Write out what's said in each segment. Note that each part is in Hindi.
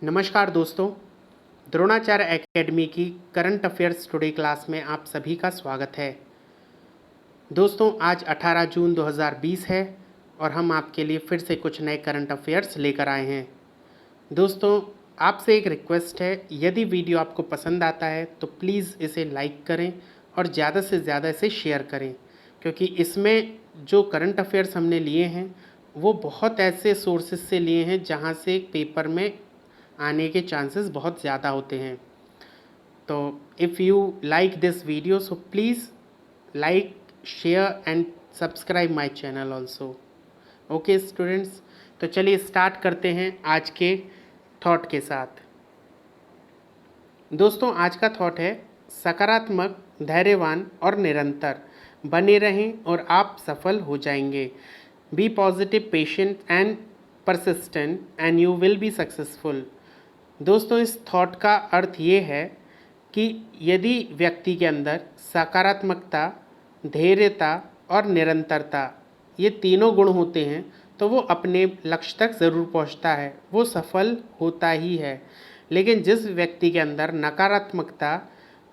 नमस्कार दोस्तों, द्रोणाचार्य एकेडमी की करंट अफेयर्स टुडे क्लास में आप सभी का स्वागत है। दोस्तों, आज 18 जून 2020 है और हम आपके लिए फिर से कुछ नए करंट अफेयर्स लेकर आए हैं। दोस्तों, आपसे एक रिक्वेस्ट है, यदि वीडियो आपको पसंद आता है तो प्लीज़ इसे लाइक करें और ज़्यादा से ज़्यादा इसे शेयर करें, क्योंकि इसमें जो करंट अफेयर्स हमने लिए हैं वो बहुत ऐसे सोर्सेज से लिए हैं जहाँ से पेपर में आने के चांसेस बहुत ज़्यादा होते हैं। तो if you like this video so please like, share and subscribe my channel also. Okay students, तो चलिए स्टार्ट करते हैं आज के थॉट के साथ। दोस्तों, आज का थॉट है सकारात्मक, धैर्यवान और निरंतर बने रहें और आप सफल हो जाएंगे। Be positive, patient and persistent and you will be successful. दोस्तों, इस थॉट का अर्थ ये है कि यदि व्यक्ति के अंदर सकारात्मकता, धैर्यता और निरंतरता ये तीनों गुण होते हैं तो वो अपने लक्ष्य तक ज़रूर पहुंचता है, वो सफल होता ही है। लेकिन जिस व्यक्ति के अंदर नकारात्मकता,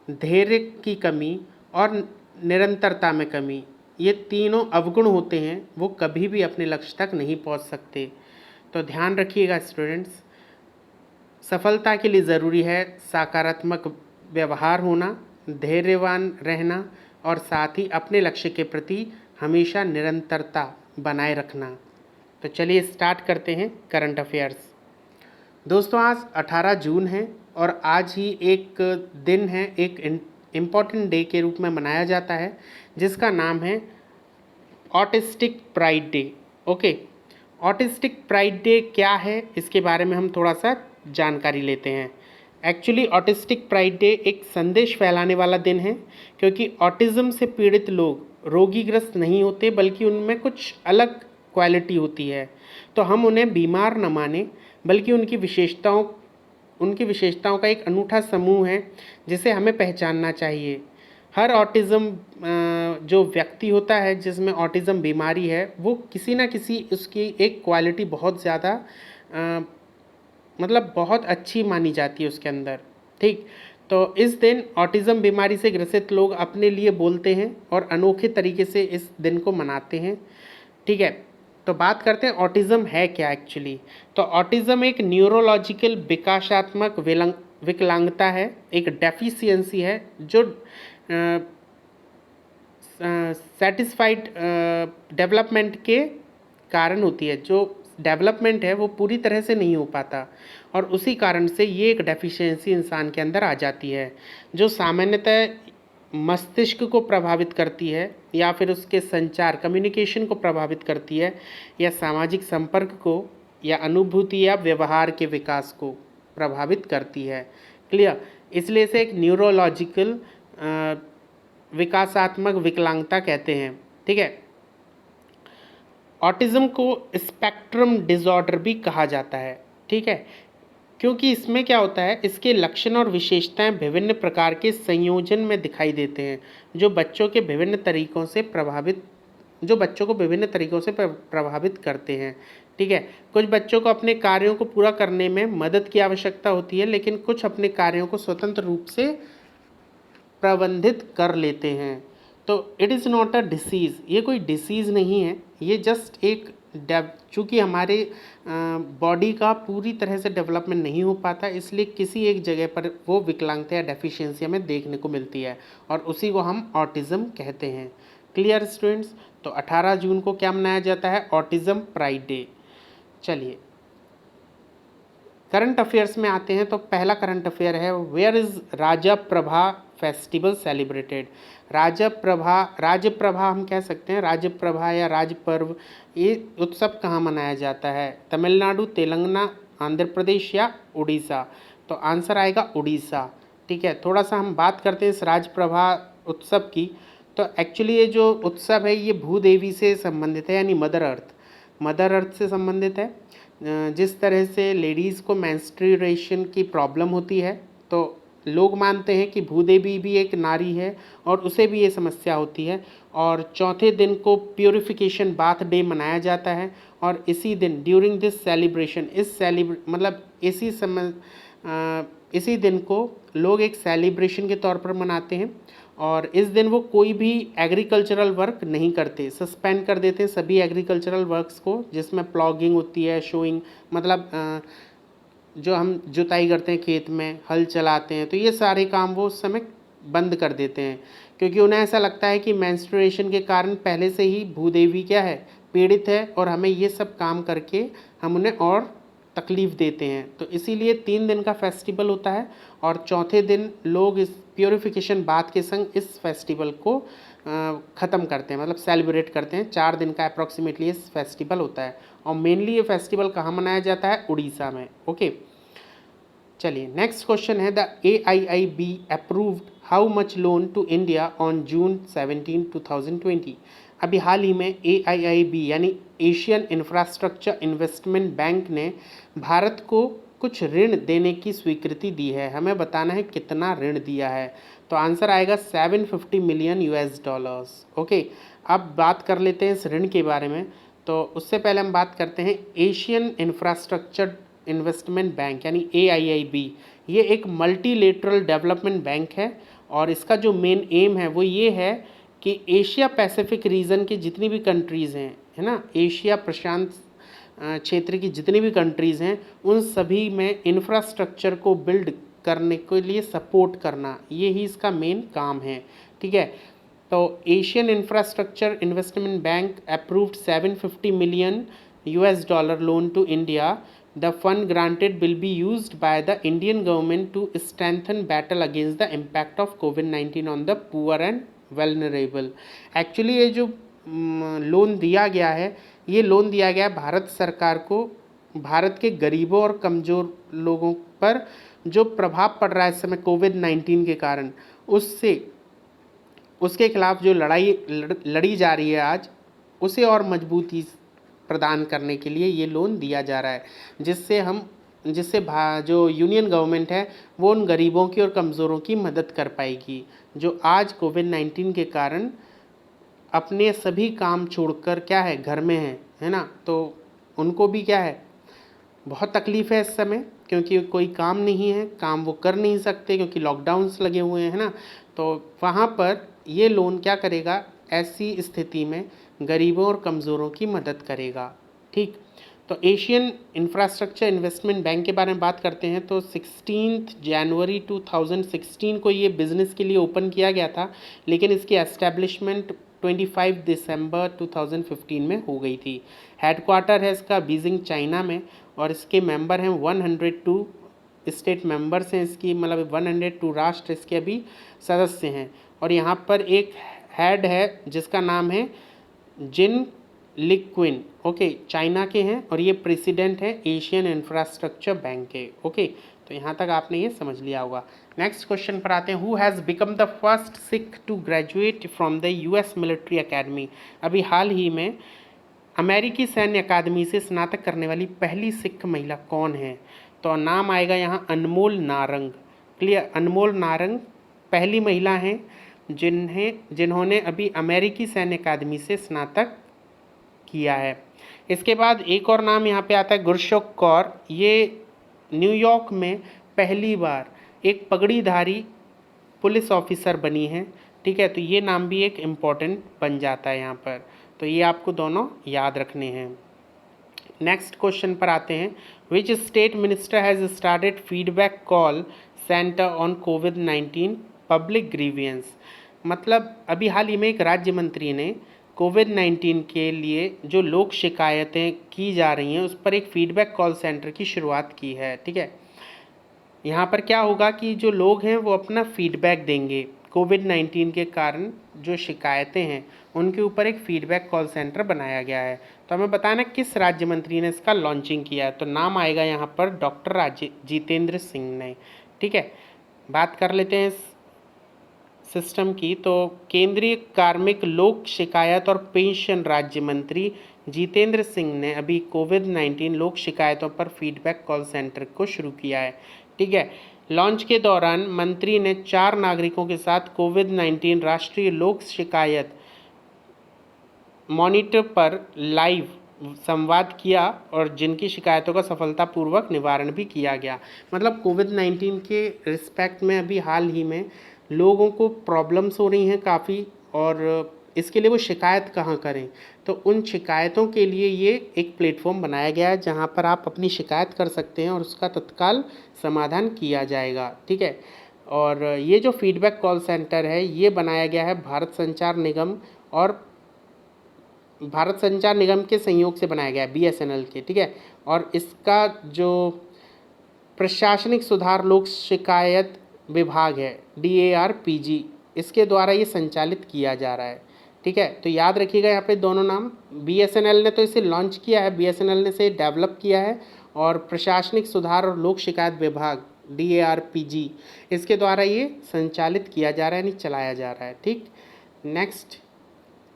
धैर्य की कमी और निरंतरता में कमी, ये तीनों अवगुण होते हैं, वो कभी भी अपने लक्ष्य तक नहीं पहुंच सकते। तो ध्यान रखिएगा स्टूडेंट्स, सफलता के लिए ज़रूरी है सकारात्मक व्यवहार होना, धैर्यवान रहना और साथ ही अपने लक्ष्य के प्रति हमेशा निरंतरता बनाए रखना। तो चलिए स्टार्ट करते हैं करंट अफेयर्स। दोस्तों, आज 18 जून है और आज ही एक दिन है, एक इम्पॉर्टेंट डे के रूप में मनाया जाता है जिसका नाम है autistic pride day. Okay, autistic pride day क्या है इसके बारे में हम थोड़ा सा जानकारी लेते हैं। एक्चुअली ऑटिस्टिक प्राइड डे एक संदेश फैलाने वाला दिन है, क्योंकि ऑटिज़म से पीड़ित लोग रोगीग्रस्त नहीं होते बल्कि उनमें कुछ अलग क्वालिटी होती है। तो हम उन्हें बीमार न माने बल्कि उनकी विशेषताओं का एक अनूठा समूह है जिसे हमें पहचानना चाहिए। हर ऑटिज़म जो व्यक्ति होता है जिसमें ऑटिज़म बीमारी है, वो किसी ना किसी उसकी एक क्वालिटी बहुत ज़्यादा मतलब बहुत अच्छी मानी जाती है उसके अंदर। ठीक, तो इस दिन ऑटिज़म बीमारी से ग्रसित लोग अपने लिए बोलते हैं और अनोखे तरीके से इस दिन को मनाते हैं। ठीक है, तो बात करते हैं ऑटिज़म है क्या एक्चुअली। तो ऑटिज़म एक न्यूरोलॉजिकल विकासात्मक विकलांगता है, एक डेफिशिएंसी है जो सेटिस्फाइड डेवलपमेंट के कारण होती है। जो डेवलपमेंट है वो पूरी तरह से नहीं हो पाता और उसी कारण से ये एक डेफिशिएंसी इंसान के अंदर आ जाती है जो सामान्यतः मस्तिष्क को प्रभावित करती है या फिर उसके संचार, कम्युनिकेशन को प्रभावित करती है, या सामाजिक संपर्क को, या अनुभूति या व्यवहार के विकास को प्रभावित करती है। क्लियर, इसलिए इसे एक न्यूरोलॉजिकल विकासात्मक विकलांगता कहते हैं। ठीक है, ऑटिज़म को स्पेक्ट्रम डिसऑर्डर भी कहा जाता है। ठीक है, क्योंकि इसमें क्या होता है, इसके लक्षण और विशेषताएं विभिन्न प्रकार के संयोजन में दिखाई देते हैं जो बच्चों को विभिन्न तरीकों से प्रभावित करते हैं। ठीक है, कुछ बच्चों को अपने कार्यों को पूरा करने में मदद की आवश्यकता होती है, लेकिन कुछ अपने कार्यों को स्वतंत्र रूप से प्रबंधित कर लेते हैं। तो it is not a disease, ये कोई डिसीज़ नहीं है, ये जस्ट एक चूँकि हमारे बॉडी का पूरी तरह से डेवलपमेंट नहीं हो पाता, इसलिए किसी एक जगह पर वो विकलांगता या डेफिशिएंसी हमें देखने को मिलती है और उसी को हम ऑटिज़म कहते हैं। क्लियर स्टूडेंट्स, तो 18 जून को क्या मनाया जाता है, ऑटिज़म प्राइड डे। चलिए करंट अफेयर्स में आते हैं। तो पहला करंट अफेयर है, where is Raja Prabha festival celebrated. Raja Prabha हम कह सकते हैं, राज प्रभा या राज पर्व, ये उत्सव कहाँ मनाया जाता है, तमिलनाडु, तेलंगाना, आंध्र प्रदेश या उड़ीसा। तो आंसर आएगा उड़ीसा। ठीक है, थोड़ा सा हम बात करते हैं इस राज प्रभा उत्सव की। तो एक्चुअली ये जो उत्सव है ये भूदेवी से संबंधित है, यानी मदर अर्थ से संबंधित है। जिस तरह से लेडीज़ को मेंस्ट्रुएशन की प्रॉब्लम होती है, तो लोग मानते हैं कि भूदेवी भी एक नारी है और उसे भी ये समस्या होती है, और चौथे दिन को प्योरिफिकेशन बाथ डे मनाया जाता है और इसी दिन ड्यूरिंग दिस सेलिब्रेशन मतलब इसी दिन को लोग एक सेलिब्रेशन के तौर पर मनाते हैं और इस दिन वो कोई भी एग्रीकल्चरल वर्क नहीं करते, सस्पेंड कर देते हैं सभी एग्रीकल्चरल वर्क्स को, जिसमें प्लॉगिंग होती है, शोइंग मतलब जो हम जुताई करते हैं खेत में, हल चलाते हैं, तो ये सारे काम वो उस समय बंद कर देते हैं, क्योंकि उन्हें ऐसा लगता है कि मेंस्ट्रुएशन के कारण पहले से ही भूदेवी क्या है, पीड़ित है, और हमें ये सब काम करके हम उन्हें और तकलीफ़ देते हैं। तो इसीलिए 3 दिन का फेस्टिवल होता है और चौथे दिन लोग इस प्योरिफिकेशन बात के संग इस फेस्टिवल को ख़त्म करते हैं, मतलब सेलिब्रेट करते हैं। 4 दिन का अप्रॉक्सीमेटली ये फेस्टिवल होता है और मेनली ये फेस्टिवल कहाँ मनाया जाता है, उड़ीसा में। ओके, चलिए नेक्स्ट क्वेश्चन है, the AIIB approved how much loan to India on June 17, 2020। अभी हाल ही में AIIB यानी एशियन इंफ्रास्ट्रक्चर इन्वेस्टमेंट बैंक ने भारत को कुछ ऋण देने की स्वीकृति दी है। हमें बताना है कितना ऋण दिया है, तो आंसर आएगा $750 मिलियन। ओके, अब बात कर लेते हैं इस ऋण के बारे में। तो उससे पहले हम बात करते हैं एशियन इंफ्रास्ट्रक्चर इन्वेस्टमेंट बैंक यानी AIIB। ये एक मल्टीलेटरल डेवलपमेंट बैंक है और इसका जो मेन एम है वो ये है कि एशिया पैसिफिक रीजन की जितनी भी कंट्रीज़ हैं, है ना, एशिया प्रशांत क्षेत्र की जितनी भी कंट्रीज़ हैं, उन सभी में इंफ्रास्ट्रक्चर को बिल्ड करने के लिए सपोर्ट करना, ये ही इसका मेन काम है। ठीक है, तो Asian infrastructure investment bank approved $750 million loan to India. The fund granted will be used by the Indian government to strengthen battle against the impact of COVID-19 on the poor and vulnerable. Actually ये जो लोन दिया गया है, ये लोन दिया गया है भारत सरकार को भारत के गरीबों और कमज़ोर लोगों पर जो प्रभाव पड़ रहा है इस समय COVID-19 के कारण, उसके खिलाफ जो लड़ाई लड़ी जा रही है आज, उसे और मजबूती प्रदान करने के लिए ये लोन दिया जा रहा है, जिससे जो यूनियन गवर्नमेंट है वो उन गरीबों की और कमज़ोरों की मदद कर पाएगी जो आज COVID-19 के कारण अपने सभी काम छोड़कर क्या है, घर में है ना। तो उनको भी क्या है, बहुत तकलीफ़ है इस समय, क्योंकि कोई काम नहीं है, काम वो कर नहीं सकते क्योंकि लॉकडाउन्स लगे हुए हैं, है ना। तो वहाँ पर ये लोन क्या करेगा, ऐसी स्थिति में गरीबों और कमज़ोरों की मदद करेगा। ठीक, तो एशियन इंफ्रास्ट्रक्चर इन्वेस्टमेंट बैंक के बारे में बात करते हैं तो 16 जनवरी 2016 को ये बिज़नेस के लिए ओपन किया गया था, लेकिन इसकी एस्टेब्लिशमेंट 25 दिसंबर 2015 में हो गई थी। हेडक्वार्टर है इसका बीजिंग चाइना में और इसके मेंबर हैं 102 स्टेट मेंबर्स हैं इसकी, मतलब 102 राष्ट्र इसके अभी सदस्य हैं। और यहाँ पर एक हेड है जिसका नाम है जिन लिक्विन। ओके, चाइना के हैं और ये प्रेसिडेंट है एशियन इंफ्रास्ट्रक्चर बैंक के। ओके, तो यहाँ तक आपने ये समझ लिया होगा। नेक्स्ट क्वेश्चन पर आते हैं, who has become the first Sikh to graduate from the US military academy. अभी हाल ही में अमेरिकी सैन्य अकादमी से स्नातक करने वाली पहली सिख महिला कौन है, तो नाम आएगा यहाँ अनमोल नारंग। क्लियर, अनमोल नारंग पहली महिला हैं जिन्होंने अभी अमेरिकी सैन्य अकादमी से स्नातक किया है। इसके बाद एक और नाम यहाँ पे आता है गुरशोक कौर। ये न्यूयॉर्क में पहली बार एक पगड़ीधारी पुलिस ऑफिसर बनी है। ठीक है, तो ये नाम भी एक इम्पॉर्टेंट बन जाता है यहाँ पर, तो ये आपको दोनों याद रखने हैं। नेक्स्ट क्वेश्चन पर आते हैं, which state minister has started feedback call centre on COVID-19 public grievance. मतलब अभी हाल ही में एक राज्य मंत्री ने COVID-19 के लिए जो लोक शिकायतें की जा रही हैं उस पर एक फीडबैक कॉल सेंटर की शुरुआत की है। ठीक है, यहाँ पर क्या होगा कि जो लोग हैं वो अपना फीडबैक देंगे, COVID-19 के कारण जो शिकायतें हैं उनके ऊपर एक फीडबैक कॉल सेंटर बनाया गया है। तो हमें बताना किस राज्य मंत्री ने इसका लॉन्चिंग किया है, तो नाम आएगा यहाँ पर डॉक्टर जितेंद्र सिंह ने। ठीक है, बात कर लेते हैं सिस्टम की, तो केंद्रीय कार्मिक लोक शिकायत और पेंशन राज्य मंत्री जितेंद्र सिंह ने अभी COVID-19 लोक शिकायतों पर फीडबैक कॉल सेंटर को शुरू किया है। ठीक है, लॉन्च के दौरान मंत्री ने 4 नागरिकों के साथ COVID-19 राष्ट्रीय लोक शिकायत मॉनिटर पर लाइव संवाद किया और जिनकी शिकायतों का सफलतापूर्वक निवारण भी किया गया। मतलब कोविड-19 के रिस्पेक्ट में अभी हाल ही में लोगों को प्रॉब्लम्स हो रही हैं काफ़ी, और इसके लिए वो शिकायत कहाँ करें, तो उन शिकायतों के लिए ये एक प्लेटफॉर्म बनाया गया है जहाँ पर आप अपनी शिकायत कर सकते हैं और उसका तत्काल समाधान किया जाएगा। ठीक है, और ये जो फीडबैक कॉल सेंटर है ये बनाया गया है भारत संचार निगम के संयोग से बनाया गया है, BSNL के। ठीक है, और इसका जो प्रशासनिक सुधार लोक शिकायत विभाग है, DARPG, इसके द्वारा ये संचालित किया जा रहा है। ठीक है, तो याद रखिएगा यहाँ पे दोनों नाम। BSNL ने तो इसे लॉन्च किया है, BSNL ने इसे डेवलप किया है, और प्रशासनिक सुधार और लोक शिकायत विभाग DARPG इसके द्वारा ये संचालित किया जा रहा है, यानी चलाया जा रहा है। ठीक, नेक्स्ट,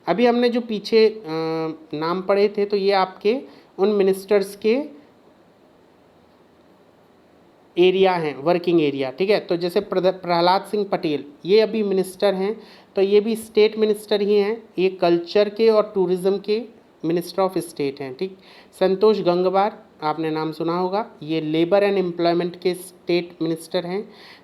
अभी हमने जो पीछे नाम पढ़े थे तो ये आपके उन मिनिस्टर्स के एरिया हैं, वर्किंग एरिया। ठीक है, तो जैसे प्रहलाद सिंह पटेल ये अभी मिनिस्टर हैं, तो ये भी स्टेट मिनिस्टर ही हैं, ये कल्चर के और टूरिज़्म के मिनिस्टर ऑफ स्टेट हैं। ठीक, संतोष गंगवार आपने नाम सुना होगा, ये लेबर एंड एम्प्लॉयमेंट के स्टेट मिनिस्टर हैं।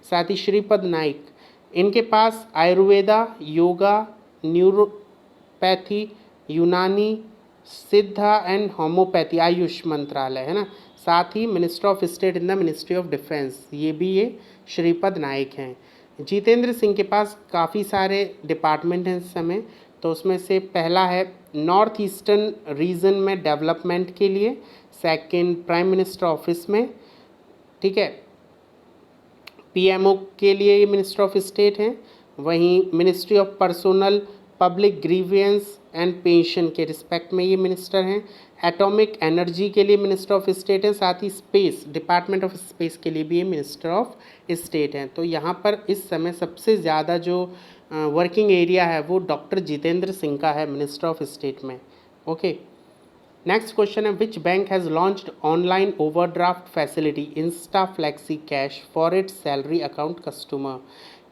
साथ ही श्रीपद नाइक, इनके पास आयुर्वेदा, योगा, न्यूरोपैथी, यूनानी, सिद्धा एंड होम्योपैथी, आयुष मंत्रालय है ना। साथ ही minister of state in the ministry of defence, ये भी ये श्रीपद नाइक हैं। जितेंद्र सिंह के पास काफ़ी सारे डिपार्टमेंट हैं इस समय, तो उसमें से पहला है नॉर्थ ईस्टर्न रीजन में डेवलपमेंट के लिए, सेकंड प्राइम मिनिस्टर ऑफिस में। ठीक है, PMO के लिए ये मिनिस्टर ऑफ स्टेट हैं। वहीं ministry of personnel public grievance and pension के रिस्पेक्ट में ये मिनिस्टर हैं। एटॉमिक एनर्जी के लिए मिनिस्टर ऑफ स्टेट हैं। साथ ही स्पेस, डिपार्टमेंट ऑफ स्पेस के लिए भी ये मिनिस्टर ऑफ स्टेट हैं। तो यहाँ पर इस समय सबसे ज़्यादा जो वर्किंग एरिया है वो डॉक्टर जितेंद्र सिंह का है मिनिस्टर ऑफ स्टेट में। ओके, नेक्स्ट क्वेश्चन है, which bank has launched online overdraft facility Insta flexi cash for its salary account customer.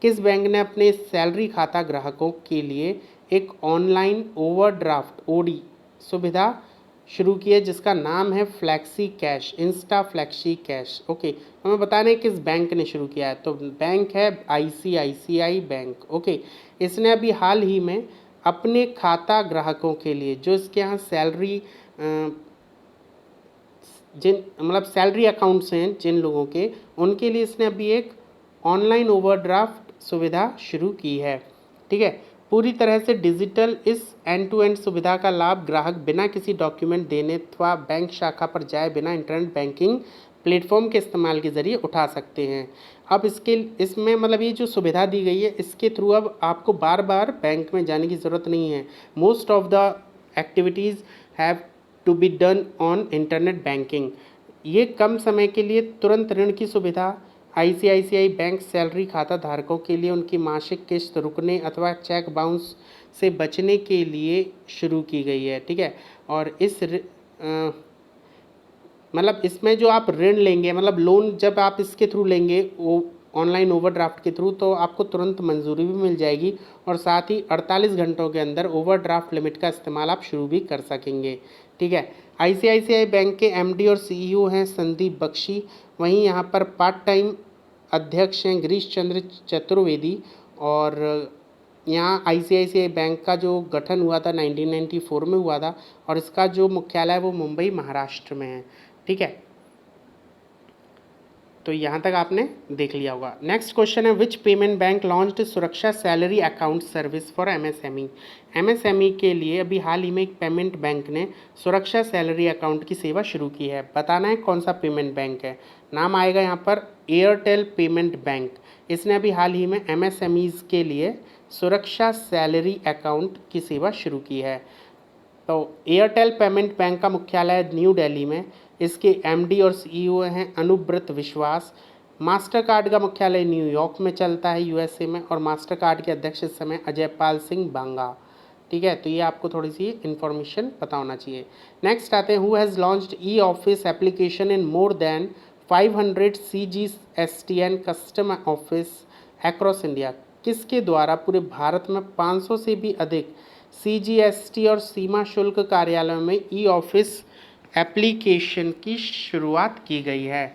किस बैंक ने अपने सैलरी खाता ग्राहकों के लिए एक ऑनलाइन ओवरड्राफ्ट OD सुविधा शुरू की है जिसका नाम है flexi cash, Insta flexi cash. Okay, हमें बताना है किस बैंक ने शुरू किया है, तो बैंक है ICICI बैंक। ओके, इसने अभी हाल ही में अपने खाता ग्राहकों के लिए जो इसके यहाँ सैलरी मतलब सैलरी अकाउंट्स हैं जिन लोगों के, उनके लिए इसने अभी एक ऑनलाइन ओवरड्राफ्ट सुविधा शुरू की है। ठीक है, पूरी तरह से डिजिटल इस एंड टू एंड सुविधा का लाभ ग्राहक बिना किसी डॉक्यूमेंट देने अथवा बैंक शाखा पर जाए बिना इंटरनेट बैंकिंग प्लेटफॉर्म के इस्तेमाल के ज़रिए उठा सकते हैं। अब इसमें मतलब ये जो सुविधा दी गई है इसके थ्रू अब आपको बार बार बैंक में जाने की ज़रूरत नहीं है। Most of the activities have to be done on internet banking. ये कम समय के लिए तुरंत ऋण की सुविधा ICICI बैंक सैलरी खाता धारकों के लिए उनकी मासिक किस्त रुकने अथवा चेक बाउंस से बचने के लिए शुरू की गई है। ठीक है, और मतलब इसमें जो आप ऋण लेंगे, मतलब लोन जब आप इसके थ्रू लेंगे वो ऑनलाइन ओवरड्राफ्ट के थ्रू, तो आपको तुरंत मंजूरी भी मिल जाएगी और साथ ही 48 घंटों के अंदर ओवरड्राफ्ट लिमिट का इस्तेमाल आप शुरू भी कर सकेंगे। ठीक है, ICICI बैंक के MD और CEO हैं संदीप बख्शी। वहीं यहाँ पर पार्ट टाइम अध्यक्ष हैं गिरीश चंद्र चतुर्वेदी। और यहाँ ICICI बैंक का जो गठन हुआ था 1994 में हुआ था और इसका जो मुख्यालय है वो मुंबई महाराष्ट्र में है। ठीक है, तो यहाँ तक आपने देख लिया होगा। नेक्स्ट क्वेश्चन है, विच पेमेंट बैंक लॉन्च्ड सुरक्षा salary account service for MSME। MSME के लिए अभी हाल ही में एक पेमेंट बैंक ने सुरक्षा सैलरी अकाउंट की सेवा शुरू की है। बताना है कौन सा पेमेंट बैंक है। नाम आएगा यहाँ पर एयरटेल पेमेंट बैंक। इसने अभी हाल ही में MSMEs के लिए सुरक्षा सैलरी अकाउंट की सेवा शुरू की है। तो एयरटेल पेमेंट बैंक का मुख्यालय न्यू दिल्ली में, इसके MD और CEO हैं अनुब्रत विश्वास। मास्टर कार्ड का मुख्यालय न्यूयॉर्क में चलता है USA में, और मास्टर कार्ड के अध्यक्ष इस समय अजयपाल सिंह बांगा। ठीक है, तो ये आपको थोड़ी सी इन्फॉर्मेशन पता होना चाहिए। नेक्स्ट आते हैं, who has launched e-office application in more than 500 CGSTN custom office across India. किसके द्वारा पूरे भारत में 500 से भी अधिक CGST और सीमा शुल्क कार्यालयों में ई ऑफिस एप्लीकेशन की शुरुआत की गई है।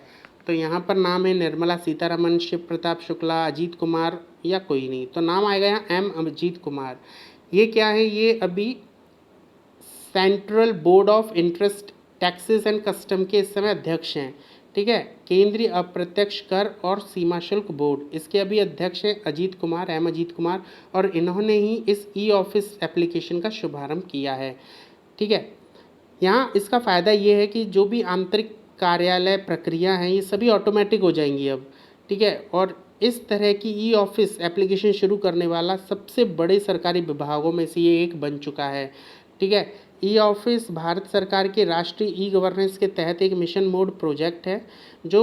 तो यहाँ पर नाम है निर्मला सीतारमण, शिव प्रताप शुक्ला, अजीत कुमार या कोई नहीं, तो नाम आएगा यहाँ एम अजीत कुमार। ये क्या है, ये अभी central board of interest taxes and custom के इस समय अध्यक्ष हैं। ठीक है, केंद्रीय अप्रत्यक्ष कर और सीमा शुल्क बोर्ड, इसके अभी अध्यक्ष हैं अजीत कुमार, एम अजीत कुमार, और इन्होंने ही इस ई ऑफिस एप्लीकेशन का शुभारंभ किया है। ठीक है, यहाँ इसका फ़ायदा ये है कि जो भी आंतरिक कार्यालय प्रक्रिया हैं ये सभी ऑटोमेटिक हो जाएंगी अब। ठीक है, और इस तरह की ई ऑफिस एप्लीकेशन शुरू करने वाला सबसे बड़े सरकारी विभागों में से ये एक बन चुका है। ठीक है, ई ऑफिस भारत सरकार के राष्ट्रीय ई गवर्नेंस के तहत एक मिशन मोड प्रोजेक्ट है जो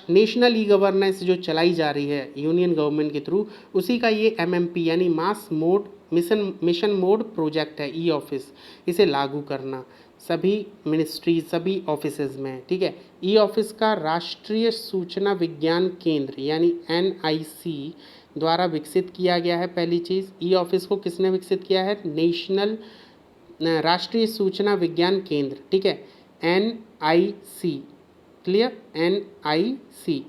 नेशनल ई गवर्नेंस जो चलाई जा रही है यूनियन गवर्नमेंट के थ्रू, उसी का ये MMP यानी मास मोड मिशन मोड प्रोजेक्ट है ई ऑफिस, इसे लागू करना सभी मिनिस्ट्री सभी ऑफिसेज में। ठीक है, ई ऑफिस का राष्ट्रीय सूचना विज्ञान केंद्र यानी NIC द्वारा विकसित किया गया है। पहली चीज़, ई ऑफिस को किसने विकसित किया है, राष्ट्रीय सूचना विज्ञान केंद्र। ठीक है, NIC, क्लियर, NIC।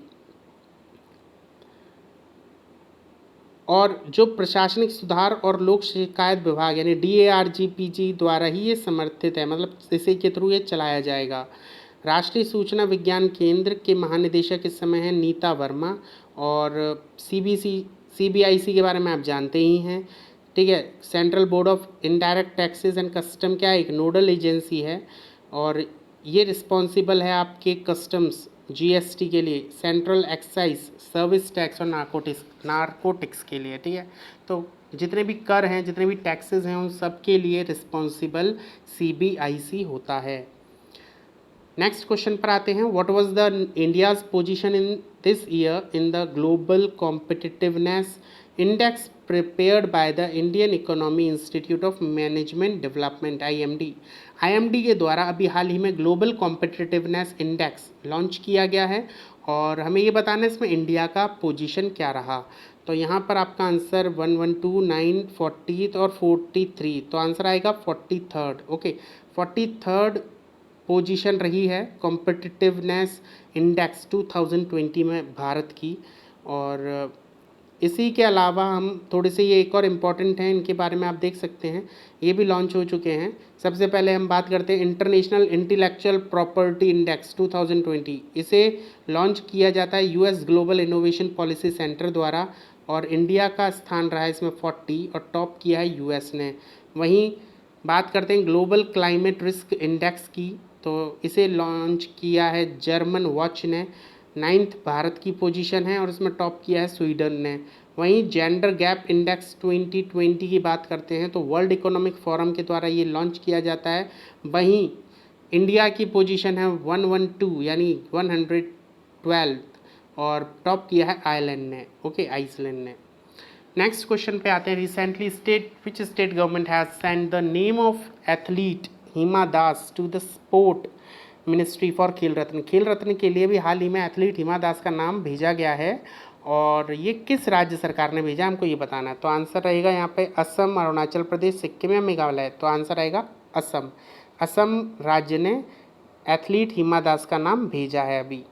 और जो प्रशासनिक सुधार और लोक शिकायत विभाग यानी DARGPG द्वारा ही ये समर्थित है, मतलब इसी के थ्रू ये चलाया जाएगा। राष्ट्रीय सूचना विज्ञान केंद्र के महानिदेशक इस समय हैं नीता वर्मा, और CBIC के बारे में आप जानते ही हैं। ठीक है, central board of indirect taxes and custom क्या एक नोडल एजेंसी है, और ये रिस्पॉन्सिबल है आपके कस्टम्स GST के लिए, सेंट्रल एक्साइज सर्विस टैक्स और नारकोटिक्स के लिए। ठीक है, तो जितने भी कर हैं, जितने भी टैक्सेस हैं, उन सब के लिए रिस्पॉन्सिबल CBIC होता है। नेक्स्ट क्वेश्चन पर आते हैं, what was the India's position in this year in the global competitiveness index prepared by the Indian economy institute of management development IMD के द्वारा अभी हाल ही में ग्लोबल कॉम्पिटिटिवनेस इंडेक्स लॉन्च किया गया है, और हमें ये बताना है इसमें इंडिया का पोजीशन क्या रहा। तो यहाँ पर आपका आंसर 112, 9, 40 और 43, तो आंसर आएगा 43rd। ओके, 43rd पोजीशन रही है कॉम्पिटिटिवनेस इंडेक्स 2020 में भारत की। और इसी के अलावा हम थोड़े से ये एक और इम्पॉर्टेंट हैं, इनके बारे में आप देख सकते हैं, ये भी लॉन्च हो चुके हैं। सबसे पहले हम बात करते हैं इंटरनेशनल इंटेलेक्चुअल प्रॉपर्टी इंडेक्स 2020। इसे लॉन्च किया जाता है US global innovation policy centre द्वारा, और इंडिया का स्थान रहा है इसमें 40 और टॉप किया है US ने। वहीं बात करते हैं ग्लोबल क्लाइमेट रिस्क इंडेक्स की, तो इसे लॉन्च किया है जर्मन वॉच ने, 9th भारत की पोजीशन है और इसमें टॉप किया है स्वीडन ने। वहीं जेंडर गैप इंडेक्स 2020 की बात करते हैं तो वर्ल्ड इकोनॉमिक फोरम के द्वारा ये लॉन्च किया जाता है। वहीं इंडिया की पोजीशन है 112 यानी 112 और टॉप किया है आइसलैंड ने। ओके, आइसलैंड ने। नेक्स्ट क्वेश्चन पे आते हैं, recently which state government has send the name of athlete Hima Das to the sport ministry for Khel Ratna. खेल रत्न के लिए भी हाल ही में एथलीट हिमा दास का नाम भेजा गया है, और ये किस राज्य सरकार ने भेजा हमको ये बताना है। तो आंसर रहेगा यहाँ पे असम, अरुणाचल प्रदेश, सिक्किम या मेघालय। तो आंसर आएगा असम। असम राज्य ने एथलीट हिमा दास का नाम भेजा है। अभी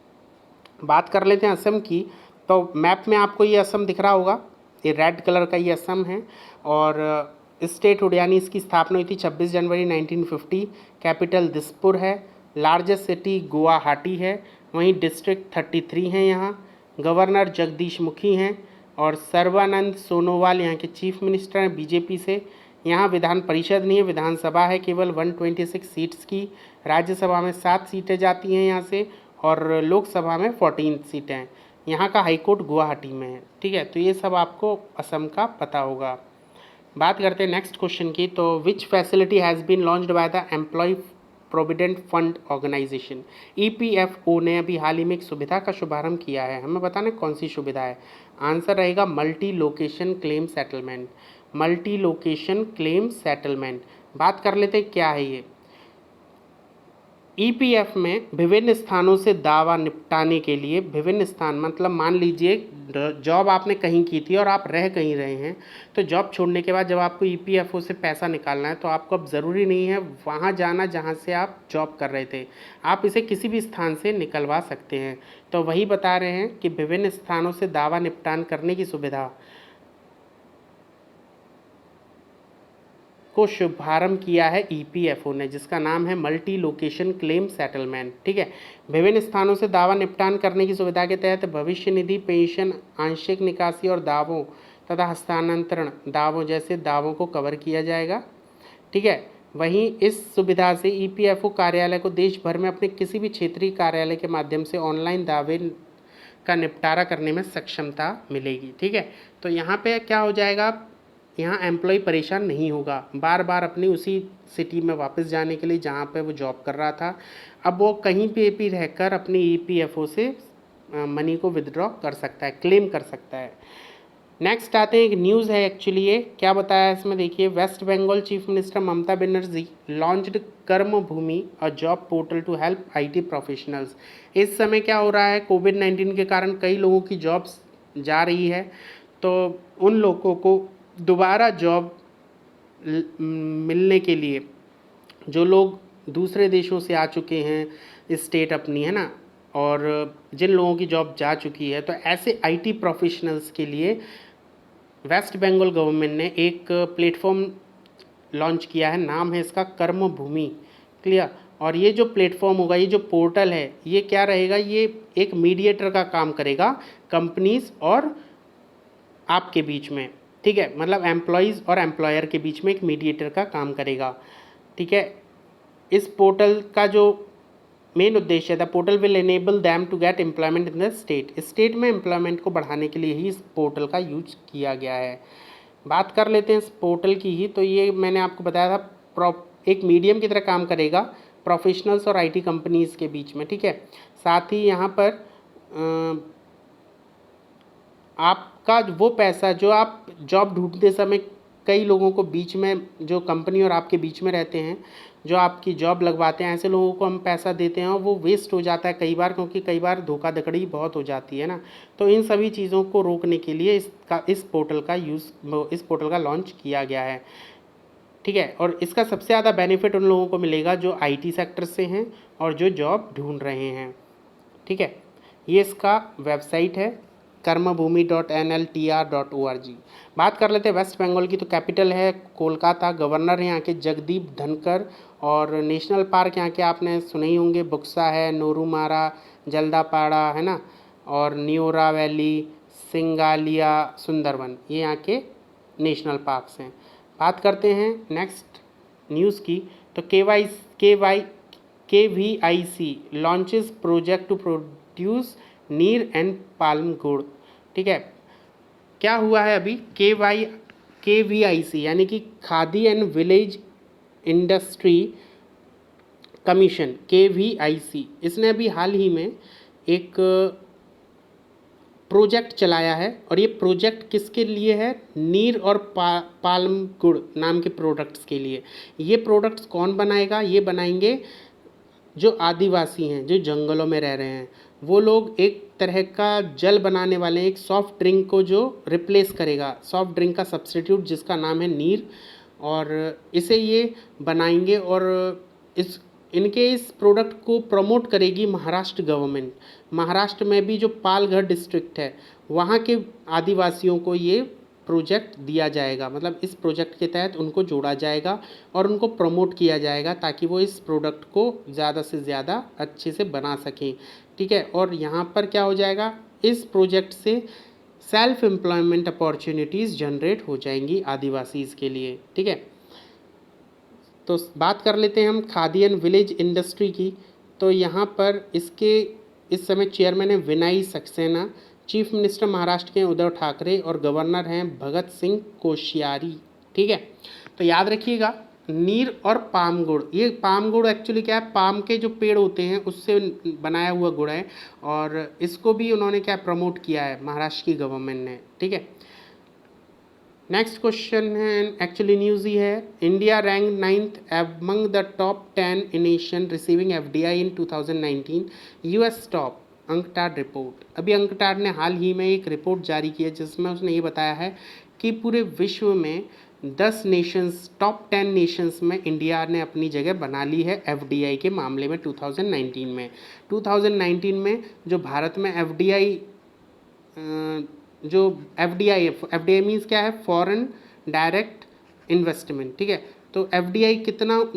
बात कर लेते हैं असम की, तो मैप में आपको ये असम दिख रहा होगा, ये रेड कलर का ये असम है, और स्टेट यानी इसकी स्थापना हुई थी 26 जनवरी 1950। कैपिटल दिसपुर है, लार्जेस्ट सिटी गुवाहाटी है, वहीं डिस्ट्रिक्ट 33 हैं यहाँ। गवर्नर जगदीश मुखी हैं, और सर्बानंद सोनोवाल यहाँ के चीफ मिनिस्टर हैं BJP से। यहाँ विधान परिषद नहीं है, विधानसभा है केवल 126 सीट्स की। राज्यसभा में 7 सीटें जाती हैं यहाँ से, और लोकसभा में 14 सीटें हैं। यहाँ का हाईकोर्ट गुवाहाटी में है। ठीक है, तो ये सब आपको असम का पता होगा। बात करते हैं नेक्स्ट क्वेश्चन की, तो which facility has been launched by the employ provident fund organisation. EPFO ने अभी हाल ही में एक सुविधा का शुभारंभ किया है, हमें बताना कौन सी सुविधा है। आंसर रहेगा multi location claim settlement. Multi location claim settlement, बात कर लेते हैं क्या है ये। ईपीएफ में विभिन्न स्थानों से दावा निपटाने के लिए, विभिन्न स्थान मतलब मान लीजिए जॉब आपने कहीं की थी और आप रह कहीं रहे हैं, तो जॉब छोड़ने के बाद जब आपको ईपीएफओ से पैसा निकालना है तो आपको अब ज़रूरी नहीं है वहाँ जाना जहाँ से आप जॉब कर रहे थे, आप इसे किसी भी स्थान से निकलवा सकते हैं। तो वही बता रहे हैं कि विभिन्न स्थानों से दावा निपटान करने की सुविधा को शुभारंभ किया है ईपीएफओ ने, जिसका नाम है मल्टी लोकेशन क्लेम सेटलमेंट। ठीक है, विभिन्न स्थानों से दावा निपटान करने की सुविधा के तहत भविष्य निधि, पेंशन, आंशिक निकासी और दावों तथा हस्तांतरण दावों जैसे दावों को कवर किया जाएगा। ठीक है, वहीं इस सुविधा से ईपीएफओ कार्यालय को देश भर में अपने किसी भी क्षेत्रीय कार्यालय के माध्यम से ऑनलाइन दावे का निपटारा करने में सक्षमता मिलेगी। ठीक है, तो यहाँ पे क्या हो जाएगा, यहाँ एम्प्लॉय परेशान नहीं होगा बार बार अपनी उसी सिटी में वापस जाने के लिए जहाँ पे वो जॉब कर रहा था। अब वो कहीं पे भी रहकर अपनी ईपीएफओ से मनी को विदड्रॉ कर सकता है, क्लेम कर सकता है। नेक्स्ट आते हैं, एक न्यूज़ है एक्चुअली, ये क्या बताया है इसमें देखिए। West Bengal chief minister Mamata Banerjee launched Karma Bhumi a job portal to help IT professionals. इस समय क्या हो रहा है, कोविड-19 के कारण कई लोगों की जॉब्स जा रही है, तो उन लोगों को दोबारा जॉब मिलने के लिए, जो लोग दूसरे देशों से आ चुके हैं स्टेट अपनी, है ना, और जिन लोगों की जॉब जा चुकी है, तो ऐसे आईटी प्रोफेशनल्स के लिए वेस्ट बंगाल गवर्नमेंट ने एक प्लेटफॉर्म लॉन्च किया है, नाम है इसका कर्म भूमि। क्लियर, और ये जो प्लेटफॉर्म होगा, ये जो पोर्टल है, ये क्या रहेगा, ये एक मीडिएटर का काम करेगा कंपनीज और आपके बीच में। ठीक है, मतलब एम्प्लॉयज़ और एम्प्लॉयर के बीच में एक मीडिएटर का काम करेगा। ठीक है, इस पोर्टल का जो मेन उद्देश्य था, portal will enable them to get employment in the state. State में एम्प्लॉयमेंट को बढ़ाने के लिए ही इस पोर्टल का यूज किया गया है। बात कर लेते हैं इस पोर्टल की ही, तो ये मैंने आपको बताया था एक मीडियम की तरह काम करेगा प्रोफेशनल्स और आईटी कंपनीज़ के बीच में। ठीक है, साथ ही यहाँ पर आपका वो पैसा जो आप जॉब ढूंढते समय कई लोगों को बीच में, जो कंपनी और आपके बीच में रहते हैं, जो आपकी जॉब लगवाते हैं, ऐसे लोगों को हम पैसा देते हैं और वो वेस्ट हो जाता है कई बार, क्योंकि कई बार धोखाधड़ी बहुत हो जाती है ना। तो इन सभी चीज़ों को रोकने के लिए इस पोर्टल का लॉन्च किया गया है। ठीक है, और इसका सबसे ज़्यादा बेनिफिट उन लोगों को मिलेगा जो आईटी सेक्टर से हैं और जो जॉब ढूंढ रहे हैं। ठीक है, ये इसका वेबसाइट है कर्मभूमि.nltr.org। बात कर लेते हैं वेस्ट बंगाल की, तो कैपिटल है कोलकाता, गवर्नर हैं यहाँ के जगदीप धनकर, और नेशनल पार्क यहाँ के आपने सुने ही होंगे, बुक्सा है, नोरूमारा, जल्दापाड़ा, है ना, और न्योरा वैली, सिंगालिया, सुंदरवन, ये यहाँ के नेशनल पार्क्स हैं। बात करते हैं नेक्स्ट न्यूज़ की, तो KVIC launches project to produce neera and palm गुड़। ठीक है, क्या हुआ है अभी, KVIC यानी कि khadi and village industry commission, KVIC, इसने अभी हाल ही में एक प्रोजेक्ट चलाया है, और ये प्रोजेक्ट किसके लिए है, नीर और पाल्म गुड़ नाम के प्रोडक्ट्स के लिए। ये प्रोडक्ट्स कौन बनाएगा, ये बनाएंगे जो आदिवासी हैं, जो जंगलों में रह रहे हैं, वो लोग एक तरह का जल बनाने वाले हैं, एक सॉफ्ट ड्रिंक को जो रिप्लेस करेगा, सॉफ्ट ड्रिंक का सब्स्टिट्यूट जिसका नाम है नीर, और इसे ये बनाएंगे, और इस प्रोडक्ट को प्रमोट करेगी महाराष्ट्र गवर्नमेंट। महाराष्ट्र में भी जो पालघर डिस्ट्रिक्ट है, वहाँ के आदिवासियों को ये प्रोजेक्ट दिया जाएगा, मतलब इस प्रोजेक्ट के तहत उनको जोड़ा जाएगा और उनको प्रमोट किया जाएगा ताकि वो इस प्रोडक्ट को ज़्यादा से ज़्यादा अच्छे से बना सकें। ठीक है, और यहाँ पर क्या हो जाएगा, इस प्रोजेक्ट से सेल्फ एम्प्लॉयमेंट अपॉर्चुनिटीज़ जनरेट हो जाएंगी आदिवासीज़ के लिए। ठीक है, तो बात कर लेते हैं हम खादी एंड विलेज इंडस्ट्री की, तो यहाँ पर इसके इस समय चेयरमैन है विनय सक्सेना, चीफ मिनिस्टर महाराष्ट्र के उद्धव ठाकरे, और गवर्नर हैं भगत सिंह कोश्यारी। ठीक है, तो याद रखिएगा नीर और पाम गुड़, ये पाम गुड़ एक्चुअली क्या है, पाम के जो पेड़ होते हैं उससे बनाया हुआ गुड़ है, और इसको भी उन्होंने क्या प्रमोट किया है महाराष्ट्र की गवर्नमेंट ने। ठीक है, नेक्स्ट क्वेश्चन है, एक्चुअली न्यूज़ ही है, India rank 9th among the top 10 nation receiving FDI in 2019, US top, UNCTAD report. अभी अंकटाड ने हाल ही में एक रिपोर्ट जारी की है जिसमें उसने ये बताया है कि पूरे विश्व में 10 नेशंस, टॉप 10 नेशंस में इंडिया ने अपनी जगह बना ली है एफडीआई के मामले में 2019 में। 2019 में जो भारत में एफडीआई, जो एफडीआई मीन्स क्या है, फॉरेन डायरेक्ट इन्वेस्टमेंट, ठीक है। तो एफडीआई कितना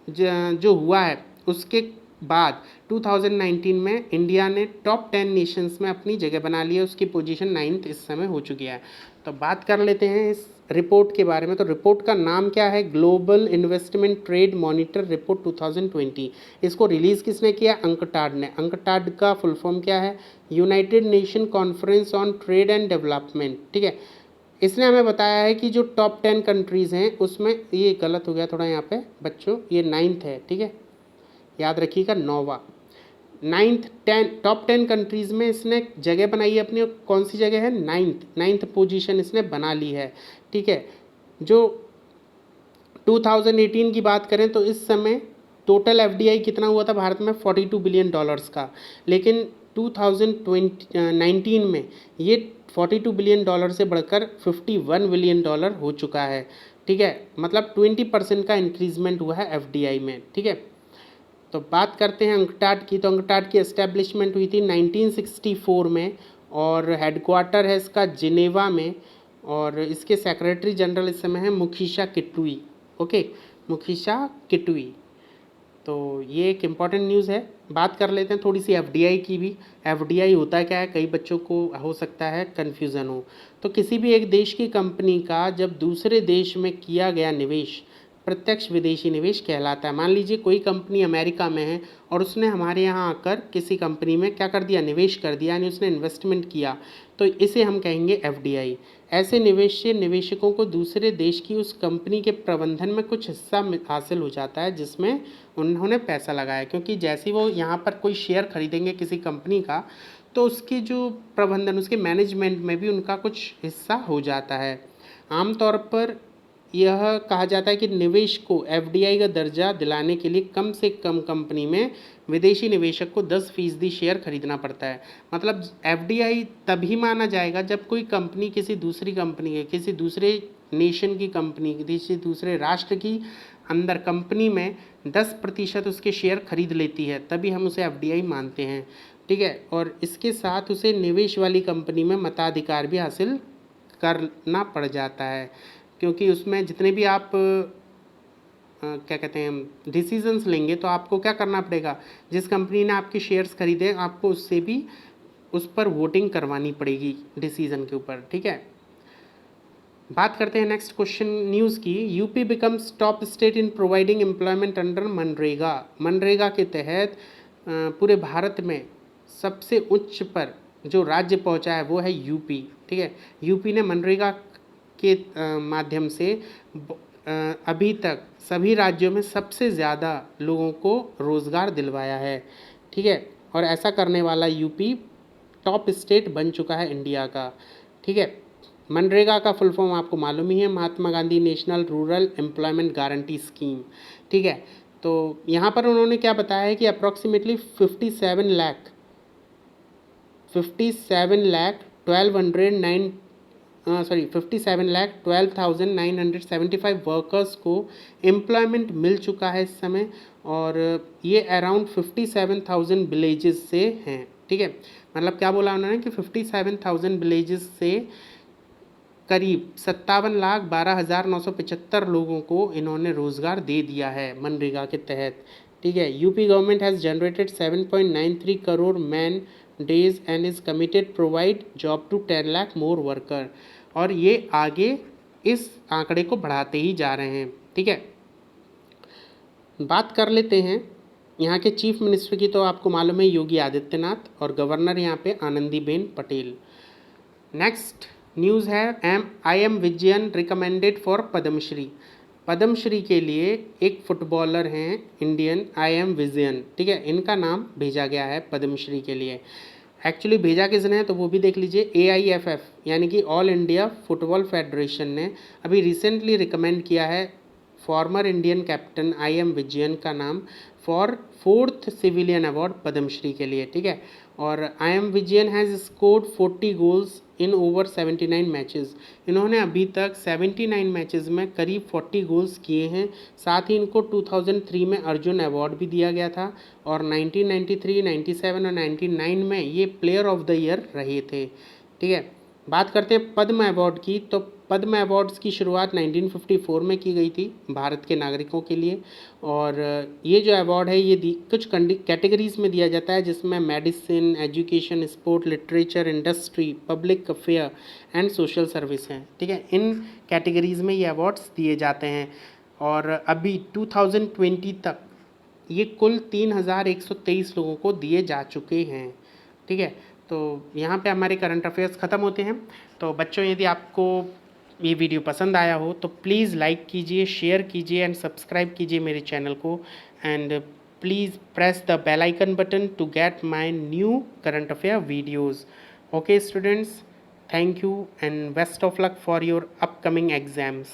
जो हुआ है उसके बाद 2019 में इंडिया ने टॉप 10 नेशंस में अपनी जगह बना ली है, उसकी पोजीशन 9th इस समय हो चुकी है। तो बात कर लेते हैं इस रिपोर्ट के बारे में। तो रिपोर्ट का नाम क्या है, global investment trade monitor report 2020। इसको रिलीज़ किसने किया, अंकटाड ने। अंकटाड का फुल फॉर्म क्या है, United nation conference on trade and development, ठीक है। इसने हमें बताया है कि जो टॉप 10 कंट्रीज़ हैं उसमें, ये गलत हो गया थोड़ा यहाँ पे बच्चों, ये 9th है, ठीक है, याद रखिएगा, 9वां। टॉप 10 कंट्रीज़ में इसने जगह बनाई है अपनी, कौन सी जगह है, 9th पोजीशन इसने बना ली है, ठीक है। जो 2018 की बात करें तो इस समय टोटल एफडीआई कितना हुआ था भारत में, $42 बिलियन का, लेकिन 2019 में ये $42 बिलियन से बढ़कर $51 बिलियन हो चुका है, ठीक है। मतलब 20% का इंक्रीजमेंट हुआ है एफडीआई में, ठीक है। तो बात करते हैं अंकटाड की। तो अंकटाड की एस्टेब्लिशमेंट हुई थी 1964 में और हेडक्वार्टर है इसका जिनेवा में, और इसके सेक्रेटरी जनरल इस समय है मुखीशा किटुई, ओके, मुखीशा किटुई। तो ये एक इम्पॉर्टेंट न्यूज़ है। बात कर लेते हैं थोड़ी सी एफडीआई की भी। एफडीआई होता क्या है, कई बच्चों को हो सकता है कन्फ्यूज़न हो। तो किसी भी एक देश की कंपनी का जब दूसरे देश में किया गया निवेश प्रत्यक्ष विदेशी निवेश कहलाता है। मान लीजिए कोई कंपनी अमेरिका में है और उसने हमारे यहाँ आकर किसी कंपनी में क्या कर दिया, निवेश कर दिया, यानी उसने इन्वेस्टमेंट किया, तो इसे हम कहेंगे एफडीआई। ऐसे निवेश से निवेशकों को दूसरे देश की उस कंपनी के प्रबंधन में कुछ हिस्सा हासिल हो जाता है जिसमें उन्होंने पैसा लगाया, क्योंकि जैसे वो यहाँ पर कोई शेयर खरीदेंगे किसी कंपनी का, तो उसकी जो प्रबंधन, उसके मैनेजमेंट में भी उनका कुछ हिस्सा हो जाता है। आमतौर पर यह कहा जाता है कि निवेश को एफडीआई का दर्जा दिलाने के लिए कम से कम कंपनी में विदेशी निवेशक को 10% शेयर खरीदना पड़ता है। मतलब एफडीआई तभी माना जाएगा जब कोई कंपनी किसी दूसरी कंपनी के, किसी दूसरे नेशन की कंपनी, किसी दूसरे राष्ट्र की अंदर कंपनी में 10% उसके शेयर खरीद लेती है, तभी हम उसे एफडीआई मानते हैं, ठीक है। और इसके साथ उसे निवेश वाली कंपनी में मताधिकार भी हासिल करना पड़ जाता है, क्योंकि उसमें जितने भी आप क्या कहते हैं डिसीजंस लेंगे, तो आपको क्या करना पड़ेगा, जिस कंपनी ने आपके शेयर्स खरीदे आपको उससे भी उस पर वोटिंग करवानी पड़ेगी डिसीजन के ऊपर, ठीक है। बात करते हैं नेक्स्ट क्वेश्चन न्यूज़ की। UP becomes top state in providing employment under MNREGA. MNREGA के तहत पूरे भारत में सबसे उच्च पर जो राज्य पहुंचा है वो है यूपी, ठीक है। यूपी ने मनरेगा के माध्यम से अभी तक सभी राज्यों में सबसे ज़्यादा लोगों को रोज़गार दिलवाया है, ठीक है। और ऐसा करने वाला यूपी टॉप स्टेट बन चुका है इंडिया का, ठीक है। मनरेगा का फुल फॉर्म आपको मालूम ही है, Mahatma Gandhi National Rural Employment Guarantee Scheme, ठीक है। तो यहाँ पर उन्होंने क्या बताया है कि अप्रॉक्सीमेटली 57 लाख 57,12,975 वर्कर्स को एम्प्लॉयमेंट मिल चुका है इस समय, और ये अराउंड 57,000 विलेजेस से हैं, ठीक है। मतलब क्या बोला उन्होंने कि 57,000 विलेजेस से करीब 57,12,975 लोगों को इन्होंने रोज़गार दे दिया है मनरेगा के तहत, ठीक है। UP government has generated 7.93 crore man days and is committed provide job to 10 lakh more worker, और ये आगे इस आंकड़े को बढ़ाते ही जा रहे हैं, ठीक है। बात कर लेते हैं यहाँ के चीफ मिनिस्टर की। तो आपको मालूम है योगी आदित्यनाथ, और गवर्नर यहाँ पे आनंदीबेन पटेल। नेक्स्ट न्यूज़ है IM Vijayan recommended for Padmashri. Padmashri के लिए एक फुटबॉलर हैं इंडियन, IM विजयन, ठीक है, इनका नाम भेजा गया है पद्मश्री के लिए। एक्चुअली भेजा किसने है तो वो भी देख लीजिए। AIFF यानी कि ऑल इंडिया फुटबॉल फेडरेशन ने अभी रिसेंटली रिकमेंड किया है former Indian captain IM Vijayan का नाम for 4th civilian award Padmashri के लिए, ठीक है। और IM Vijayan has scored 40 goals in over 79 matches. इन्होंने अभी तक 79 मैचेस में करीब 40 गोल्स किए हैं। साथ ही इनको 2003 में अर्जुन अवार्ड भी दिया गया था और 1993, 97 और 99 में ये प्लेयर ऑफ द ईयर रहे थे, ठीक है। बात करते हैं पद्म अवार्ड की, तो पद्म अवार्ड्स की शुरुआत 1954 में की गई थी भारत के नागरिकों के लिए। और ये जो अवार्ड है ये कुछ कैटेगरीज में दिया जाता है, जिसमें medicine, education, sport, literature, industry, public affair and social service हैं, ठीक है। इन कैटेगरीज में ये अवार्ड्स दिए जाते हैं। और अभी 2020 तक ये कुल 3123 लोगों को दिए जा चुके हैं, ठीक है। तो यहाँ पे हमारे करंट अफेयर्स ख़त्म होते हैं। तो बच्चों, यदि आपको ये वीडियो पसंद आया हो तो प्लीज़ लाइक कीजिए, शेयर कीजिए एंड सब्सक्राइब कीजिए मेरे चैनल को। And please press the bell icon button to get my new current affair videos. Okay students, thank you and best of luck for your upcoming exams.